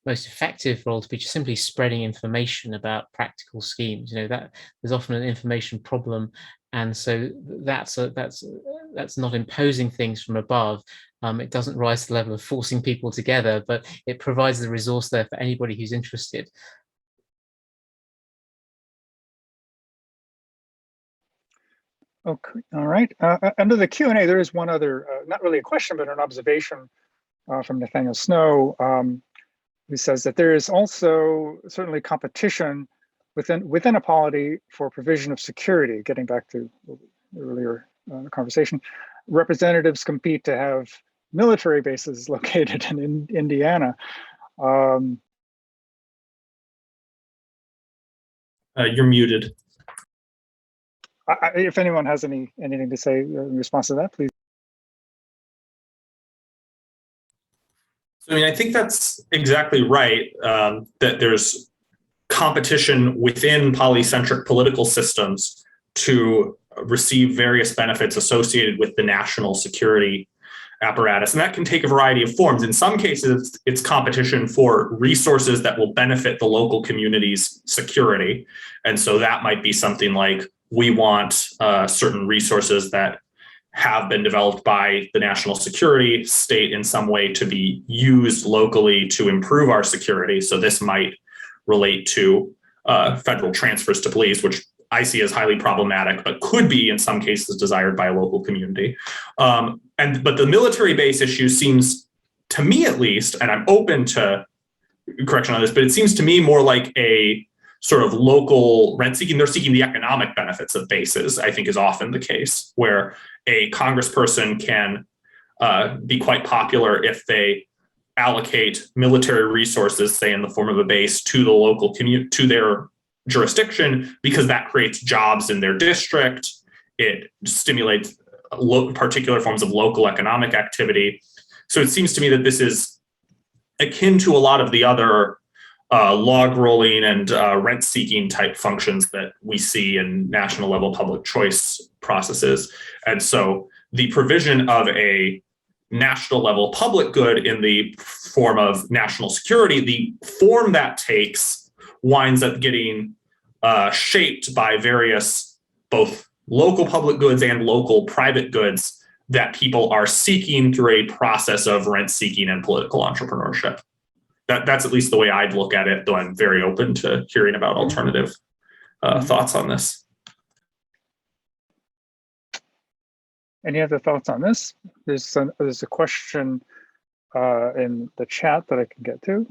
most effective role to be just simply spreading information about practical schemes. You know, that there's often an information problem, and so that's not imposing things from above. It doesn't rise to the level of forcing people together, but it provides the resource there for anybody who's interested. Okay, all right. Under the Q&A, there is one other, not really a question, but an observation from Nathaniel Snow, who says that there is also certainly competition within a polity for provision of security. Getting back to the earlier conversation, representatives compete to have military bases located in Indiana. You're muted. If anyone has anything to say in response to that, please. So, I mean, I think that's exactly right, that there's competition within polycentric political systems to receive various benefits associated with the national security apparatus. And that can take a variety of forms. In some cases, it's competition for resources that will benefit the local community's security. And so that might be something like, we want certain resources that have been developed by the national security state in some way to be used locally to improve our security. So this might relate to federal transfers to police, which I see as highly problematic, but could be in some cases desired by a local community. But the military base issue seems, to me at least, and I'm open to correction on this, but it seems to me more like a sort of local rent seeking. They're seeking the economic benefits of bases, I think is often the case, where a congressperson can be quite popular if they allocate military resources, say in the form of a base, to the local community, to their jurisdiction, because that creates jobs in their district. It stimulates particular forms of local economic activity. So it seems to me that this is akin to a lot of the other log rolling and rent seeking type functions that we see in national level public choice processes. And so the provision of a national level public good in the form of national security, the form that takes winds up getting shaped by various both local public goods and local private goods that people are seeking through a process of rent seeking and political entrepreneurship. That's at least the way I'd look at it, though I'm very open to hearing about alternative thoughts on this. Any other thoughts on this? There's a question in the chat that I can get to,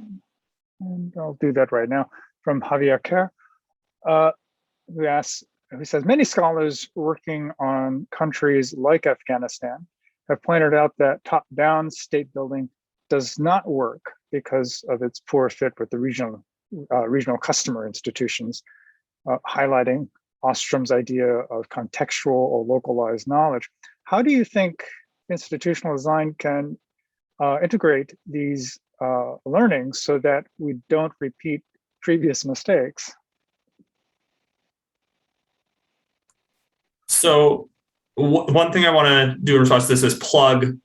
and I'll do that right now, from Javier Kerr, who says, many scholars working on countries like Afghanistan have pointed out that top-down state building does not work because of its poor fit with the regional customer institutions, highlighting Ostrom's idea of contextual or localized knowledge. How do you think institutional design can integrate these learnings so that we don't repeat previous mistakes? So one thing I want to do in response to this is plug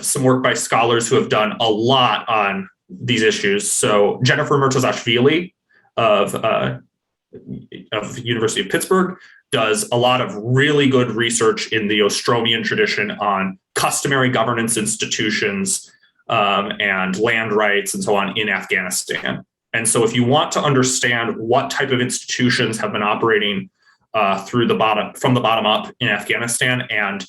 some work by scholars who have done a lot on these issues. So Jennifer Murtazashvili of University of Pittsburgh does a lot of really good research in the Ostromian tradition on customary governance institutions and land rights and so on in Afghanistan. And so if you want to understand what type of institutions have been operating from the bottom up in Afghanistan, and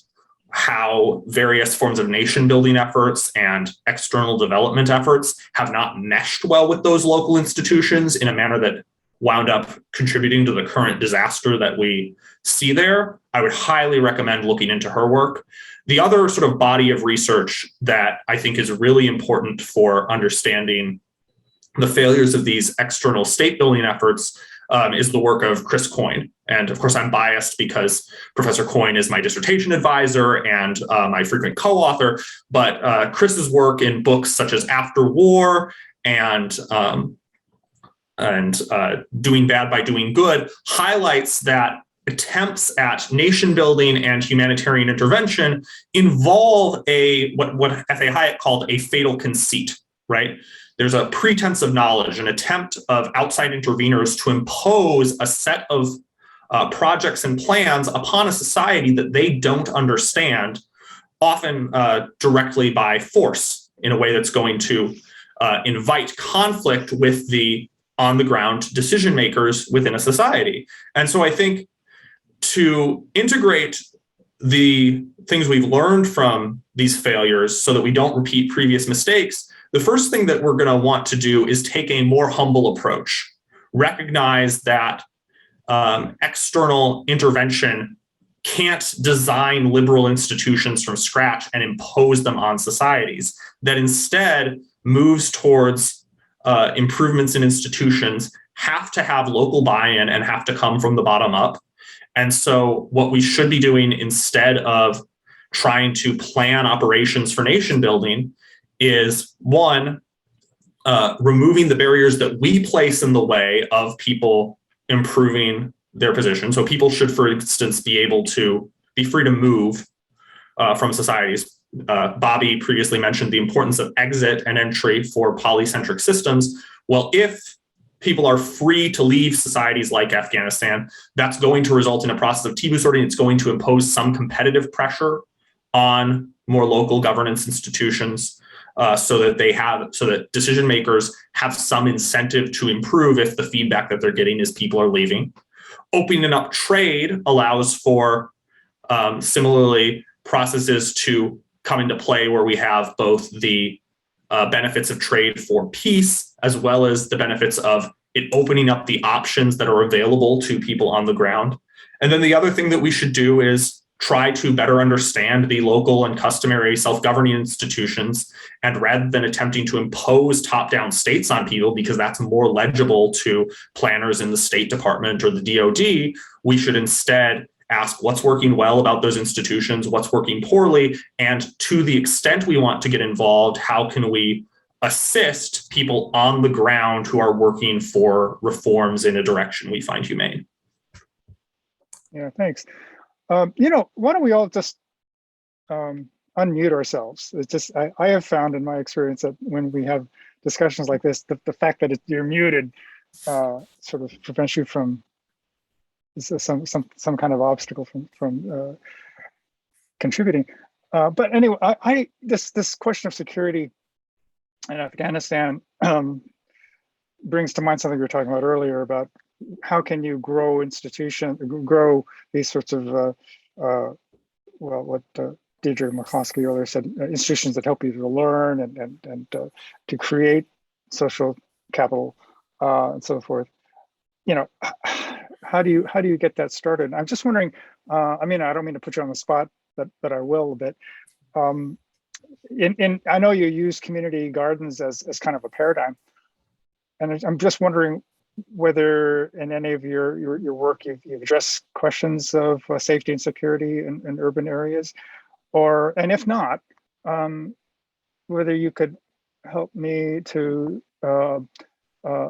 how various forms of nation building efforts and external development efforts have not meshed well with those local institutions in a manner that wound up contributing to the current disaster that we see there, I would highly recommend looking into her work. The other sort of body of research that I think is really important for understanding the failures of these external state building efforts is the work of Chris Coyne. And of course, I'm biased because Professor Coyne is my dissertation advisor and my frequent co-author, but Chris's work in books such as After War and Doing Bad by Doing Good highlights that attempts at nation building and humanitarian intervention involve what F.A. Hyatt called a fatal conceit, right? There's a pretense of knowledge, an attempt of outside interveners to impose a set of projects and plans upon a society that they don't understand, often directly by force, in a way that's going to invite conflict with the on-the-ground decision makers within a society. And so I think to integrate the things we've learned from these failures so that we don't repeat previous mistakes, the first thing that we're going to want to do is take a more humble approach. Recognize that external intervention can't design liberal institutions from scratch and impose them on societies, that instead moves towards improvements in institutions have to have local buy-in and have to come from the bottom up. And so what we should be doing instead of trying to plan operations for nation building is, one, removing the barriers that we place in the way of people improving their position. So people should, for instance, be able to be free to move from societies. Bobby previously mentioned the importance of exit and entry for polycentric systems. Well, if people are free to leave societies like Afghanistan, that's going to result in a process of Tibu sorting. It's going to impose some competitive pressure on more local governance institutions so that decision makers have some incentive to improve if the feedback that they're getting is people are leaving. Opening up trade allows for similarly processes to come into play where we have both the benefits of trade for peace, as well as the benefits of it opening up the options that are available to people on the ground. And then the other thing that we should do is try to better understand the local and customary self-governing institutions. And rather than attempting to impose top-down states on people, because that's more legible to planners in the State Department or the DoD, we should instead ask what's working well about those institutions, what's working poorly, and to the extent we want to get involved, how can we assist people on the ground who are working for reforms in a direction we find humane. Yeah, thanks. Why don't we all just unmute ourselves? It's just, I have found in my experience that when we have discussions like this, the fact that you're muted sort of prevents you from some kind of obstacle from contributing. But anyway, this question of security in Afghanistan brings to mind something we were talking about earlier about how can you grow these sorts of what Deidre McCloskey earlier said, institutions that help you to learn and to create social capital and so forth. How do you get that started? And I'm just wondering. I don't mean to put you on the spot, but I will a bit. I know you use community gardens as kind of a paradigm, and I'm just wondering whether in any of your work you've addressed questions of safety and security in urban areas, and if not, whether you could help me to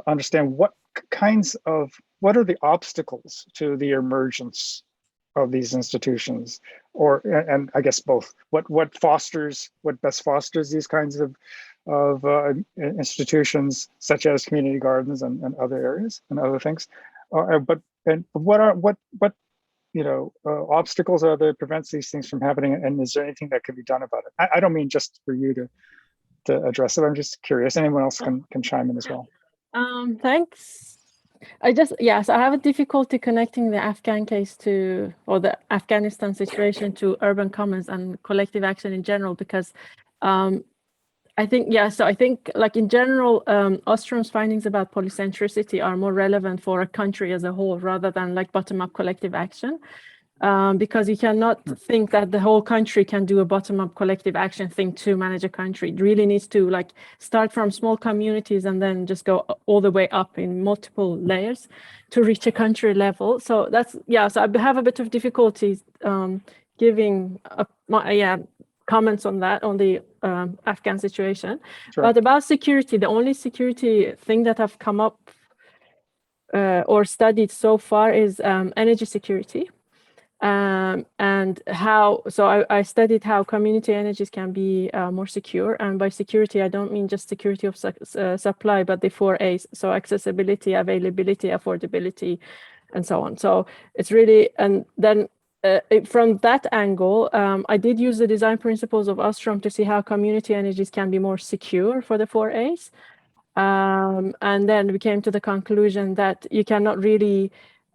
understand what are the obstacles to the emergence of these institutions, and I guess both. What best fosters these kinds of institutions, such as community gardens and other areas and other things. But what obstacles are there that prevents these things from happening, and is there anything that can be done about it? I don't mean just for you to address it. I'm just curious. Anyone else can chime in as well. Thanks. So I have a difficulty connecting the Afghan case to, or the Afghanistan situation to urban commons and collective action in general, because I think like in general, Ostrom's findings about polycentricity are more relevant for a country as a whole rather than like bottom-up collective action. Because you cannot think that the whole country can do a bottom-up collective action thing to manage a country. It really needs to like start from small communities and then just go all the way up in multiple layers to reach a country level. So that's, so I have a bit of difficulty giving comments on that, on the Afghan situation. Sure. But about security, the only security thing that have come up or studied so far is energy security. And how, so I studied how community energies can be more secure. And by security, I don't mean just security of supply, but the 4 A's. So accessibility, availability, affordability, and so on. So it's really, and then from that angle, I did use the design principles of Ostrom to see how community energies can be more secure for the 4 A's. And then we came to the conclusion that you cannot really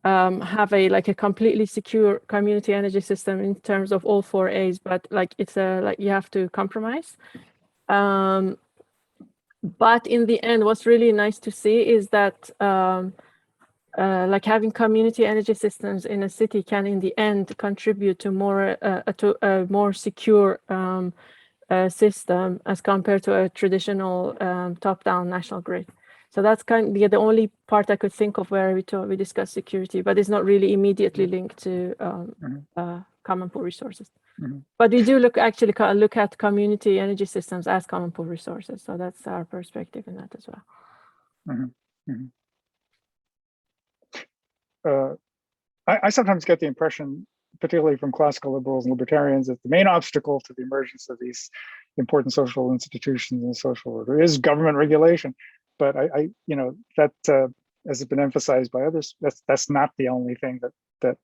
have a completely secure community energy system in terms of all 4 A's, but like it's you have to compromise. But in the end, what's really nice to see is that like having community energy systems in a city can in the end contribute to a more secure system as compared to a traditional top-down national grid. So that's kind of the only part I could think of where we discuss security, but it's not really immediately linked to common pool resources. But we do look at community energy systems as common pool resources. So that's our perspective in that as well. I sometimes get the impression, particularly from classical liberals and libertarians, that the main obstacle to the emergence of these important social institutions and social order is government regulation. But I that as has been emphasized by others, that's not the only thing that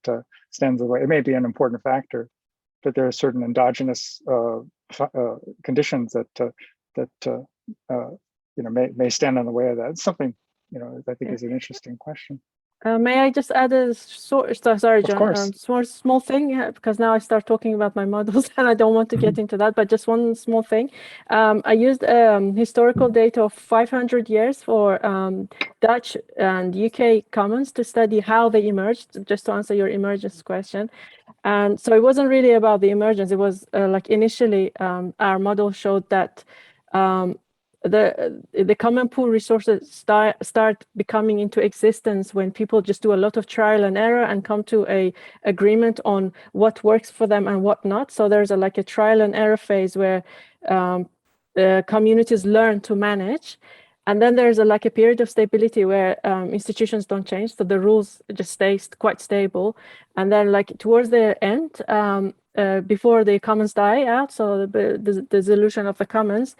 stands in the way. It may be an important factor, but there are certain endogenous conditions that may stand in the way of that. It's something I think is an interesting question. May I just add a sorry, John, of course. Small thing, because now I start talking about my models and I don't want to get into that, but just one small thing. I used historical data of 500 years for Dutch and UK commons to study how they emerged, just to answer your emergence question. And so it wasn't really about the emergence. It was like initially our model showed that the common pool resources start becoming into existence when people just do a lot of trial and error and come to a agreement on what works for them and what not. So there's a trial and error phase where the communities learn to manage, and then there's a period of stability where institutions don't change, so the rules just stay quite stable. And then towards the end, before the commons die out, so the dissolution of the commons,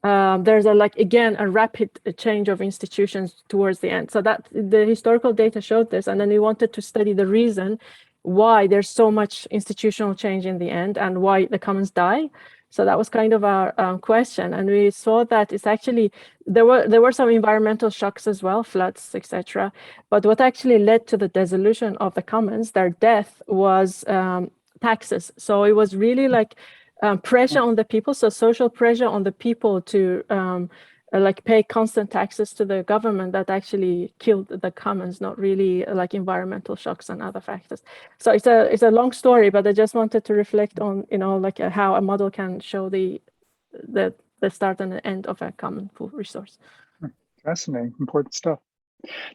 there's again a rapid change of institutions towards the end. So that the historical data showed this, and then we wanted to study the reason why there's so much institutional change in the end and why the commons die. So that was kind of our question, and we saw that it's actually there were some environmental shocks as well, floods, etc. But what actually led to the dissolution of the commons, their death, was taxes. So it was really pressure on the people, so social pressure on the people to pay constant taxes to the government that actually killed the commons, not really environmental shocks and other factors. So it's a long story, but I just wanted to reflect on how a model can show the start and the end of a common pool resource. Fascinating, important stuff.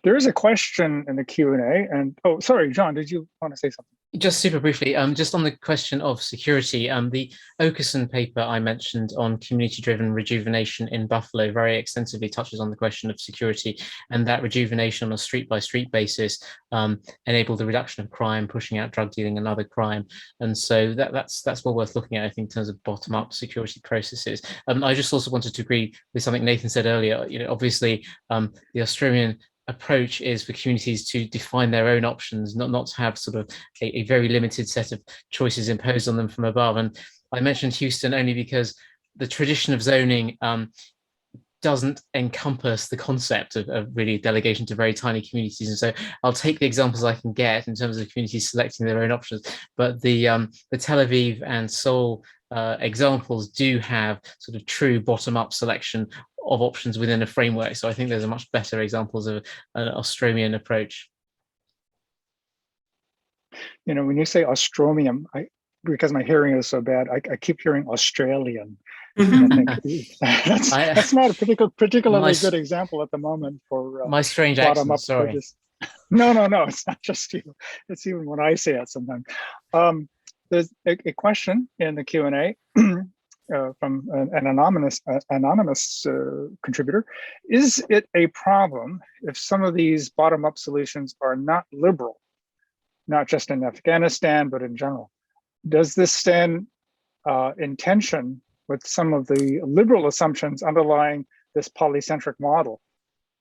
There is a question in the Q&A, and oh, sorry, John, did you want to say something? Just super briefly, just on the question of security, the Okerson paper I mentioned on community-driven rejuvenation in Buffalo very extensively touches on the question of security, and that rejuvenation on a street-by-street basis enabled the reduction of crime, pushing out drug dealing and other crime. And so that's well worth looking at, I think, in terms of bottom-up security processes. I just also wanted to agree with something Nathan said earlier. Obviously, the Australian approach is for communities to define their own options, not to have sort of a very limited set of choices imposed on them from above. And I mentioned Houston only because the tradition of zoning doesn't encompass the concept of really delegation to very tiny communities. And so I'll take the examples I can get in terms of communities selecting their own options. But the Tel Aviv and Seoul examples do have sort of true bottom-up selection of options within a framework. So I think there's a much better examples of an Australian approach. When you say Ostromium, because my hearing is so bad, I keep hearing Australian. I think that's not a particularly good example at the moment for my strange accent. Sorry. No, it's not just you. It's even when I say it sometimes. There's a question in the Q&A from an anonymous contributor. Is it a problem if some of these bottom-up solutions are not liberal, not just in Afghanistan, but in general? Does this stand in tension with some of the liberal assumptions underlying this polycentric model,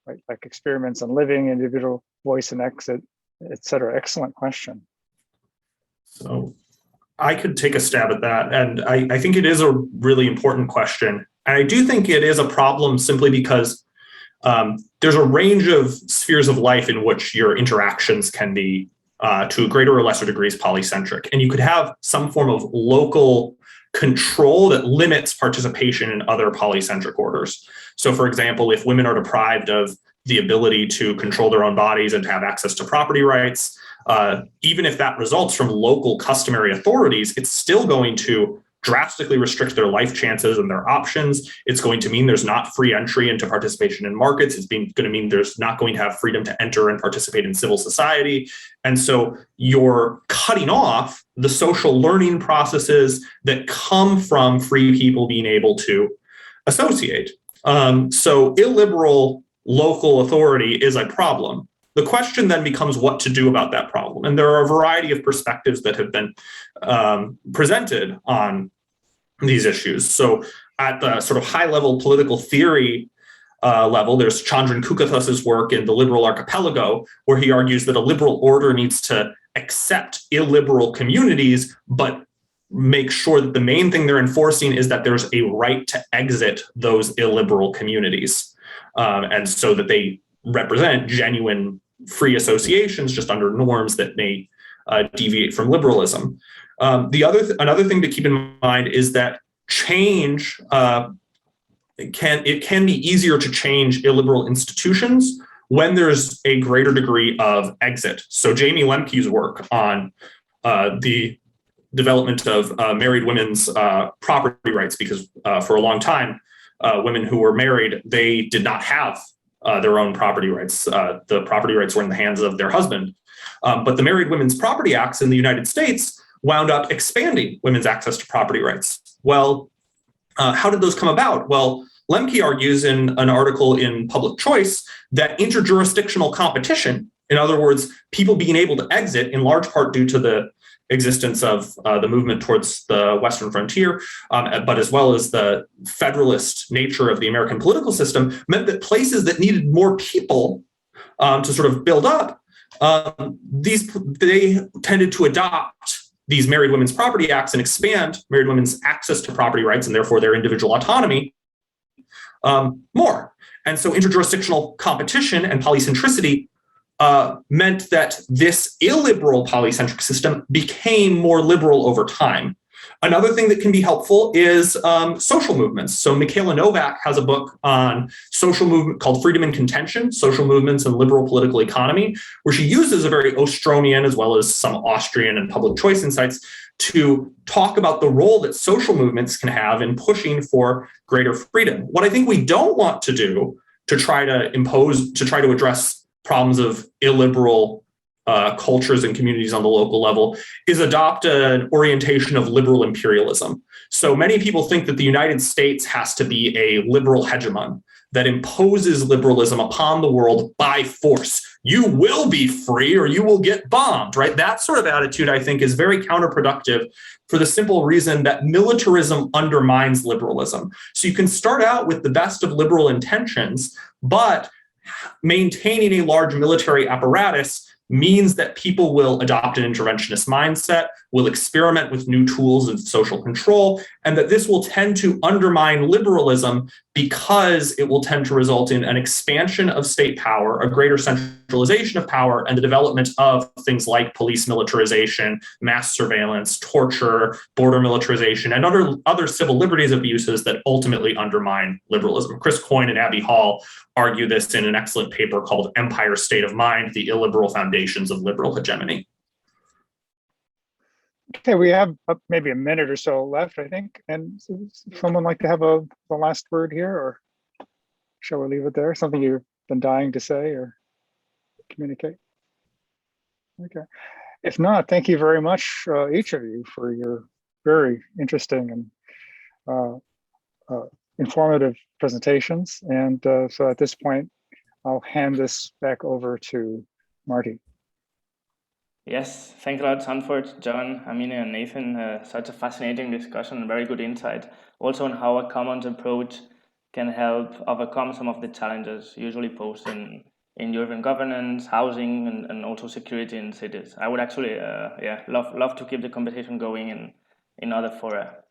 right? Like experiments on living, individual voice and exit, et cetera? Excellent question. So I could take a stab at that. And I think it is a really important question. And I do think it is a problem simply because there's a range of spheres of life in which your interactions can be to a greater or lesser degrees polycentric. And you could have some form of local control that limits participation in other polycentric orders. So for example, if women are deprived of the ability to control their own bodies and to have access to property rights, even if that results from local customary authorities, it's still going to drastically restrict their life chances and their options. It's going to mean there's not free entry into participation in markets. It's going to mean there's not going to have freedom to enter and participate in civil society. And so you're cutting off the social learning processes that come from free people being able to associate. So illiberal local authority is a problem. The question then becomes what to do about that problem. And there are a variety of perspectives that have been presented on these issues. So at the sort of high level political theory level, there's Chandran Kukathas's work in The Liberal Archipelago, where he argues that a liberal order needs to accept illiberal communities, but make sure that the main thing they're enforcing is that there's a right to exit those illiberal communities. And so that they represent genuine free associations just under norms that may deviate from liberalism. Another thing to keep in mind is that change it can be easier to change illiberal institutions when there's a greater degree of exit. So Jamie Lemke's work on the development of married women's property rights, because for a long time, women who were married, they did not have their own property rights. The property rights were in the hands of their husband. But the Married Women's Property Acts in the United States wound up expanding women's access to property rights. Well, how did those come about? Well, Lemke argues in an article in Public Choice that interjurisdictional competition, in other words, people being able to exit in large part due to the existence of the movement towards the Western frontier, but as well as the federalist nature of the American political system, meant that places that needed more people to sort of build up, they tended to adopt these Married Women's Property Acts and expand married women's access to property rights and therefore their individual autonomy more. And so interjurisdictional competition and polycentricity meant that this illiberal polycentric system became more liberal over time. Another thing that can be helpful is social movements. So Michaela Novak has a book on social movement called Freedom and Contention, Social Movements and Liberal Political Economy, where she uses a very Ostromian as well as some Austrian and public choice insights to talk about the role that social movements can have in pushing for greater freedom. What I think we don't want to do to try to address problems of illiberal cultures and communities on the local level is adopt an orientation of liberal imperialism. So many people think that the United States has to be a liberal hegemon that imposes liberalism upon the world by force. You will be free or you will get bombed, right? That sort of attitude, I think, is very counterproductive for the simple reason that militarism undermines liberalism. So you can start out with the best of liberal intentions, but maintaining a large military apparatus means that people will adopt an interventionist mindset, will experiment with new tools of social control, and that this will tend to undermine liberalism because it will tend to result in an expansion of state power, a greater centralization of power, and the development of things like police militarization, mass surveillance, torture, border militarization, and other civil liberties abuses that ultimately undermine liberalism. Chris Coyne and Abby Hall argue this in an excellent paper called Empire State of Mind, the Illiberal Foundations of Liberal Hegemony. Okay, we have maybe a minute or so left, I think. And someone like to have the last word here, or shall we leave it there? Something you've been dying to say or communicate? Okay. If not, thank you very much, each of you, for your very interesting and informative presentations. And so at this point, I'll hand this back over to Marty. Yes, thanks a lot, Sanford, John, Amineh, and Nathan. Such a fascinating discussion, very good insight. Also on how a commons approach can help overcome some of the challenges usually posed in urban governance, housing, and also security in cities. I would actually, love to keep the conversation going in other fora.